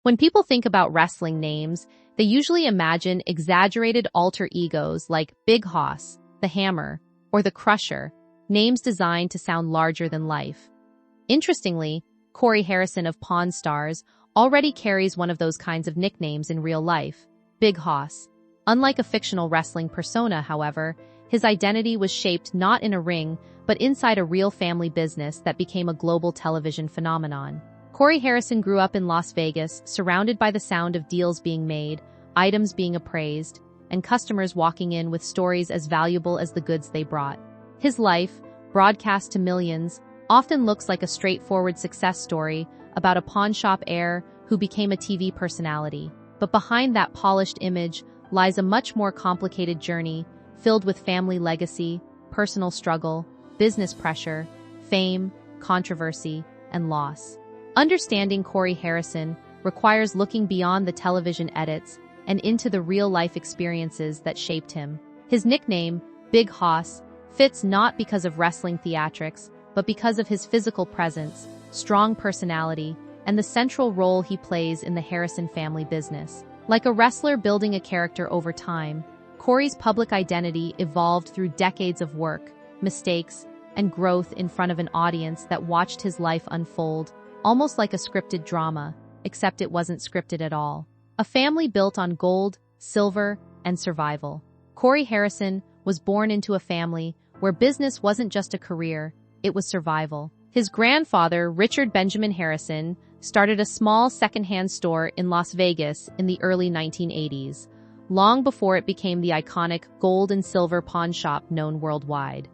When people think about wrestling names, they usually imagine exaggerated alter egos like Big Hoss, the Hammer, or the Crusher, names designed to sound larger than life. Interestingly, Corey Harrison of Pawn Stars already carries one of those kinds of nicknames in real life, Big Hoss. Unlike a fictional wrestling persona, however, his identity was shaped not in a ring, but inside a real family business that became a global television phenomenon. Corey Harrison grew up in Las Vegas, surrounded by the sound of deals being made, items being appraised, and customers walking in with stories as valuable as the goods they brought. His life, broadcast to millions, often looks like a straightforward success story about a pawn shop heir who became a TV personality. But behind that polished image lies a much more complicated journey, filled with family legacy, personal struggle, business pressure, fame, controversy, and loss. Understanding Corey Harrison requires looking beyond the television edits and into the real-life experiences that shaped him. His nickname, Big Hoss, fits not because of wrestling theatrics, but because of his physical presence, strong personality, and the central role he plays in the Harrison family business. Like a wrestler building a character over time, Corey's public identity evolved through decades of work, mistakes, and growth in front of an audience that watched his life unfold, almost like a scripted drama, except it wasn't scripted at all. A family built on gold, silver, and survival. Corey Harrison was born into a family where business wasn't just a career, it was survival. His grandfather, Richard Benjamin Harrison, started a small secondhand store in Las Vegas in the early 1980s, long before it became the iconic gold and silver pawn shop known worldwide.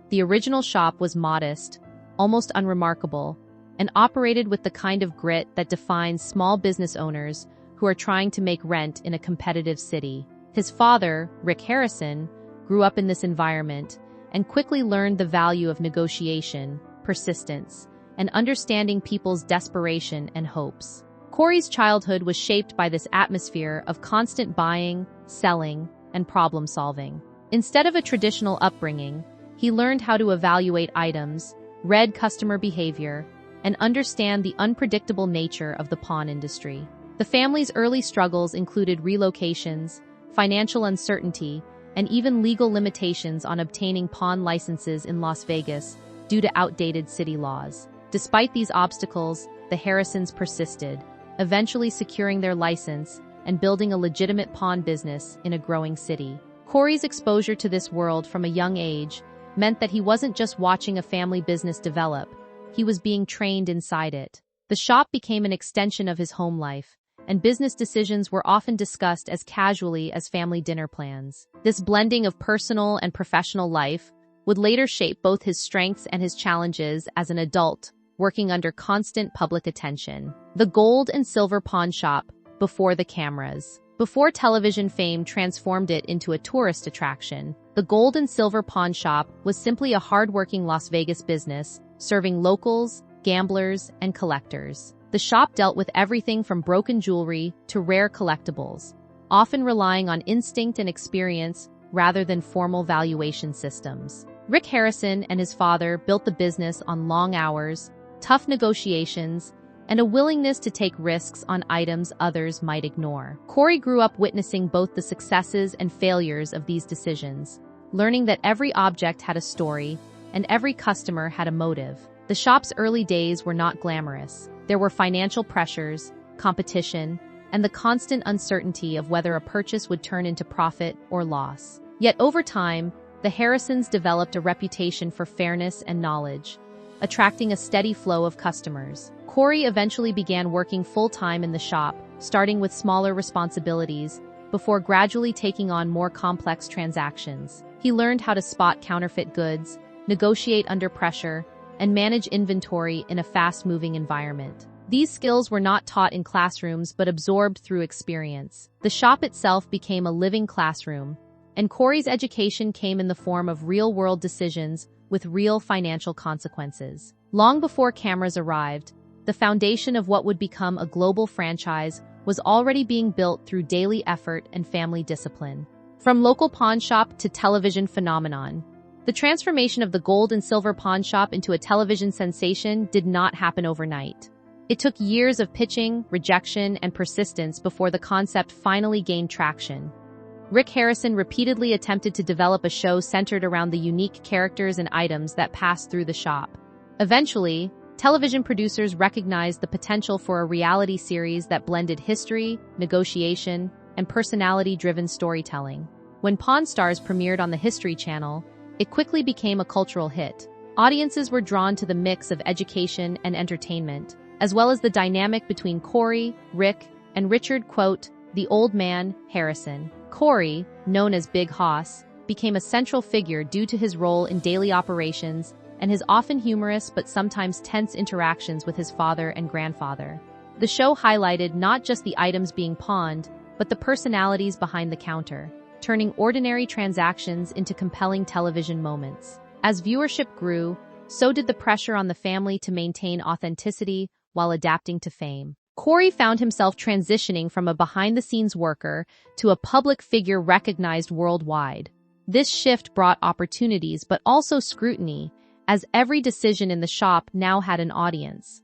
The original shop was modest, almost unremarkable, and operated with the kind of grit that defines small business owners who are trying to make rent in a competitive city. His father, Rick Harrison, grew up in this environment and quickly learned the value of negotiation, persistence, and understanding people's desperation and hopes. Corey's childhood was shaped by this atmosphere of constant buying, selling, and problem-solving. Instead of a traditional upbringing, he learned how to evaluate items, read customer behavior, and understand the unpredictable nature of the pawn industry. The family's early struggles included relocations, financial uncertainty, and even legal limitations on obtaining pawn licenses in Las Vegas due to outdated city laws. Despite these obstacles, the Harrisons persisted, eventually securing their license and building a legitimate pawn business in a growing city. Corey's exposure to this world from a young age meant that he wasn't just watching a family business develop, he was being trained inside it. The shop became an extension of his home life, and business decisions were often discussed as casually as family dinner plans. This blending of personal and professional life would later shape both his strengths and his challenges as an adult, working under constant public attention. The gold and silver pawn shop before the cameras. Before television fame transformed it into a tourist attraction, the gold and silver pawn shop was simply a hard-working Las Vegas business, serving locals, gamblers, and collectors. The shop dealt with everything from broken jewelry to rare collectibles, often relying on instinct and experience rather than formal valuation systems. Rick Harrison and his father built the business on long hours, tough negotiations, and a willingness to take risks on items others might ignore. Corey grew up witnessing both the successes and failures of these decisions, learning that every object had a story and every customer had a motive. The shop's early days were not glamorous. There were financial pressures, competition, and the constant uncertainty of whether a purchase would turn into profit or loss. Yet over time, the Harrisons developed a reputation for fairness and knowledge, attracting a steady flow of customers. Corey eventually began working full-time in the shop, starting with smaller responsibilities, before gradually taking on more complex transactions. He learned how to spot counterfeit goods, negotiate under pressure, and manage inventory in a fast-moving environment. These skills were not taught in classrooms but absorbed through experience. The shop itself became a living classroom, and Corey's education came in the form of real-world decisions with real financial consequences. Long before cameras arrived, the foundation of what would become a global franchise was already being built through daily effort and family discipline. From local pawn shop to television phenomenon, the transformation of the gold and silver pawn shop into a television sensation did not happen overnight. It took years of pitching, rejection, and persistence before the concept finally gained traction. Rick Harrison repeatedly attempted to develop a show centered around the unique characters and items that passed through the shop. Eventually, television producers recognized the potential for a reality series that blended history, negotiation, and personality-driven storytelling. When Pawn Stars premiered on the History Channel, it quickly became a cultural hit. Audiences were drawn to the mix of education and entertainment, as well as the dynamic between Corey, Rick, and Richard, the old man, Harrison. Corey, known as Big Hoss, became a central figure due to his role in daily operations and his often humorous but sometimes tense interactions with his father and grandfather. The show highlighted not just the items being pawned, but the personalities behind the counter, turning ordinary transactions into compelling television moments. As viewership grew, so did the pressure on the family to maintain authenticity while adapting to fame. Corey found himself transitioning from a behind-the-scenes worker to a public figure recognized worldwide. This shift brought opportunities but also scrutiny, as every decision in the shop now had an audience.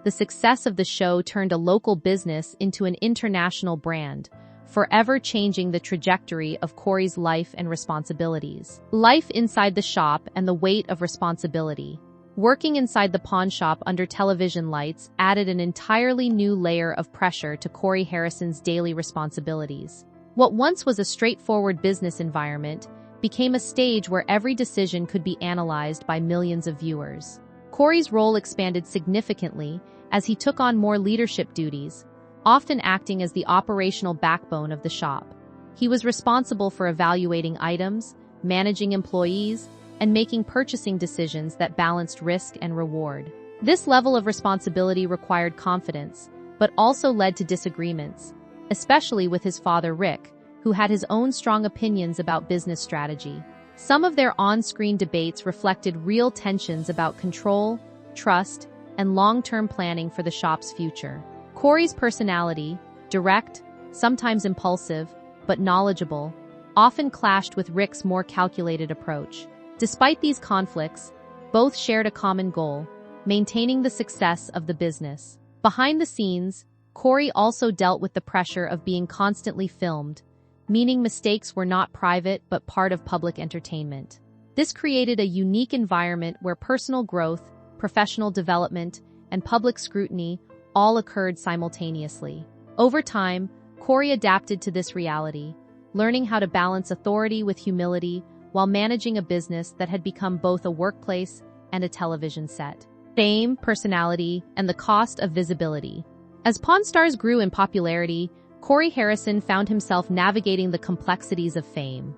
The success of the show turned a local business into an international brand, forever changing the trajectory of Corey's life and responsibilities. Life inside the shop and the weight of responsibility. Working inside the pawn shop under television lights added an entirely new layer of pressure to Corey Harrison's daily responsibilities. What once was a straightforward business environment became a stage where every decision could be analyzed by millions of viewers. Corey's role expanded significantly as he took on more leadership duties, often acting as the operational backbone of the shop. He was responsible for evaluating items, managing employees, and making purchasing decisions that balanced risk and reward. This level of responsibility required confidence, but also led to disagreements, especially with his father Rick, who had his own strong opinions about business strategy. Some of their on-screen debates reflected real tensions about control, trust, and long-term planning for the shop's future. Corey's personality, direct, sometimes impulsive, but knowledgeable, often clashed with Rick's more calculated approach. Despite these conflicts, both shared a common goal: maintaining the success of the business. Behind the scenes, Corey also dealt with the pressure of being constantly filmed, meaning mistakes were not private but part of public entertainment. This created a unique environment where personal growth, professional development, and public scrutiny all occurred simultaneously. Over time, Corey adapted to this reality, learning how to balance authority with humility while managing a business that had become both a workplace and a television set. Fame, personality, and the cost of visibility. As Pawn Stars grew in popularity, Corey Harrison found himself navigating the complexities of fame.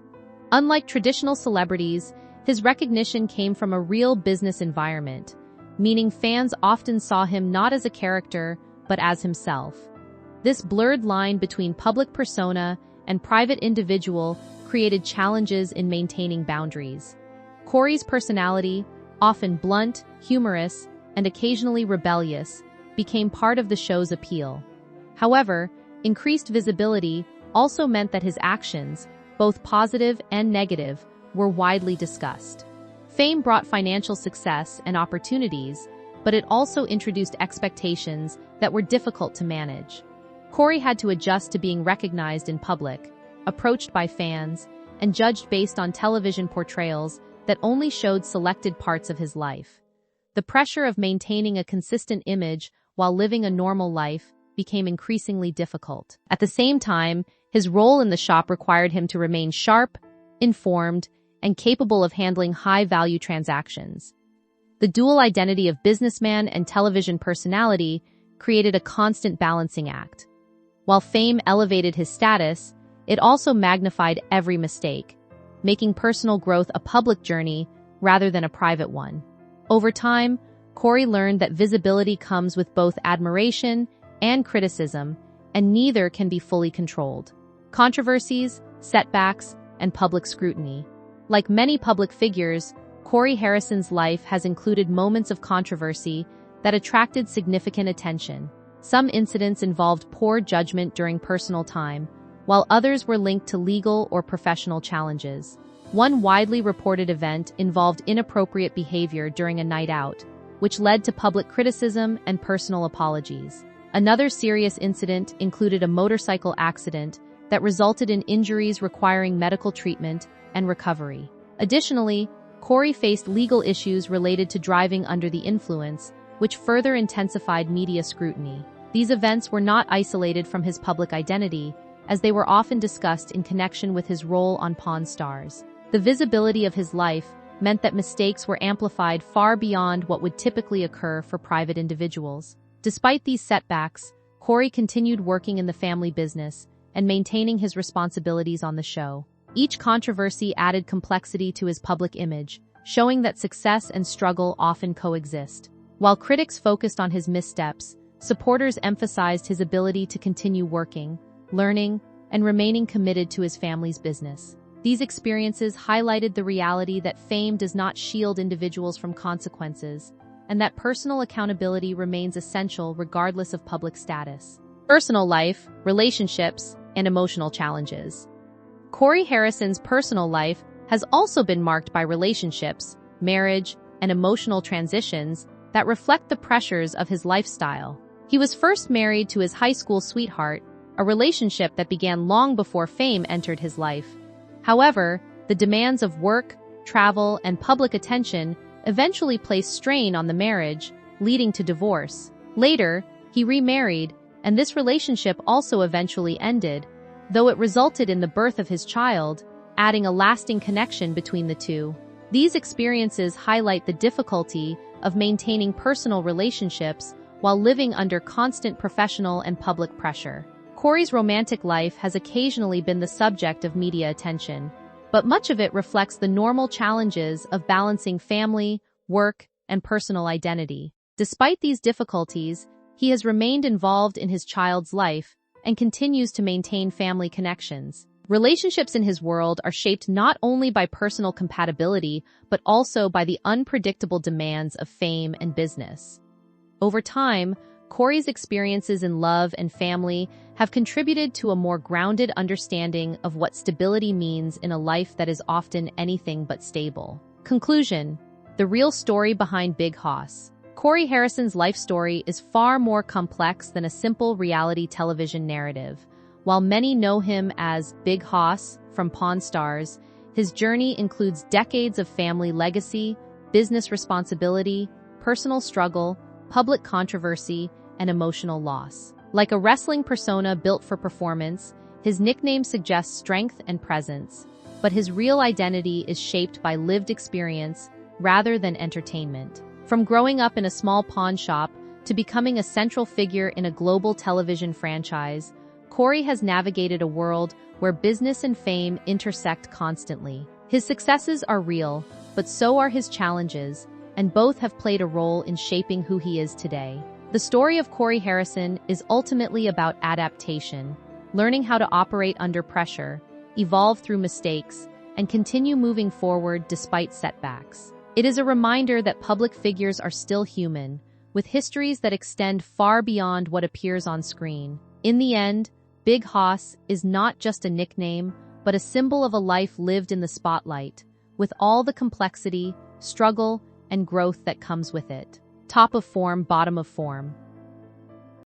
Unlike traditional celebrities, his recognition came from a real business environment, meaning fans often saw him not as a character, but as himself. This blurred line between public persona and private individual created challenges in maintaining boundaries. Corey's personality, often blunt, humorous, and occasionally rebellious, became part of the show's appeal. However, increased visibility also meant that his actions, both positive and negative, were widely discussed. Fame brought financial success and opportunities, but it also introduced expectations that were difficult to manage. Corey had to adjust to being recognized in public, approached by fans, and judged based on television portrayals that only showed selected parts of his life. The pressure of maintaining a consistent image while living a normal life became increasingly difficult. At the same time, his role in the shop required him to remain sharp, informed, and capable of handling high-value transactions. The dual identity of businessman and television personality created a constant balancing act. While fame elevated his status, it also magnified every mistake, making personal growth a public journey rather than a private one. Over time, Corey learned that visibility comes with both admiration and criticism, and neither can be fully controlled. Controversies, setbacks, and public scrutiny. Like many public figures, Corey Harrison's life has included moments of controversy that attracted significant attention. Some incidents involved poor judgment during personal time, while others were linked to legal or professional challenges. One widely reported event involved inappropriate behavior during a night out, which led to public criticism and personal apologies. Another serious incident included a motorcycle accident that resulted in injuries requiring medical treatment and recovery. Additionally, Corey faced legal issues related to driving under the influence, which further intensified media scrutiny. These events were not isolated from his public identity, as they were often discussed in connection with his role on Pawn Stars. The visibility of his life meant that mistakes were amplified far beyond what would typically occur for private individuals. Despite these setbacks, Corey continued working in the family business and maintaining his responsibilities on the show. Each controversy added complexity to his public image, showing that success and struggle often coexist. While critics focused on his missteps, supporters emphasized his ability to continue working, learning, and remaining committed to his family's business. These experiences highlighted the reality that fame does not shield individuals from consequences, and that personal accountability remains essential regardless of public status. Personal life, relationships, and emotional challenges. Corey Harrison's personal life has also been marked by relationships, marriage, and emotional transitions that reflect the pressures of his lifestyle. He was first married to his high school sweetheart, a relationship that began long before fame entered his life. However, the demands of work, travel, and public attention eventually placed strain on the marriage, leading to divorce. Later, he remarried, and this relationship also eventually ended, though it resulted in the birth of his child, adding a lasting connection between the two. These experiences highlight the difficulty of maintaining personal relationships while living under constant professional and public pressure. Corey's romantic life has occasionally been the subject of media attention, but much of it reflects the normal challenges of balancing family, work, and personal identity. Despite these difficulties, he has remained involved in his child's life and continues to maintain family connections. Relationships in his world are shaped not only by personal compatibility, but also by the unpredictable demands of fame and business. Over time, Corey's experiences in love and family have contributed to a more grounded understanding of what stability means in a life that is often anything but stable. Conclusion: the real story behind Big Hoss. Corey Harrison's life story is far more complex than a simple reality television narrative. While many know him as Big Hoss from Pawn Stars, his journey includes decades of family legacy, business responsibility, personal struggle, public controversy, and emotional loss. Like a wrestling persona built for performance, his nickname suggests strength and presence, but his real identity is shaped by lived experience rather than entertainment. From growing up in a small pawn shop to becoming a central figure in a global television franchise, Corey has navigated a world where business and fame intersect constantly. His successes are real, but so are his challenges, and both have played a role in shaping who he is today. The story of Corey Harrison is ultimately about adaptation, learning how to operate under pressure, evolve through mistakes, and continue moving forward despite setbacks. It is a reminder that public figures are still human, with histories that extend far beyond what appears on screen. In the end, Big Hoss is not just a nickname, but a symbol of a life lived in the spotlight, with all the complexity, struggle, and growth that comes with it. Top of form, bottom of form.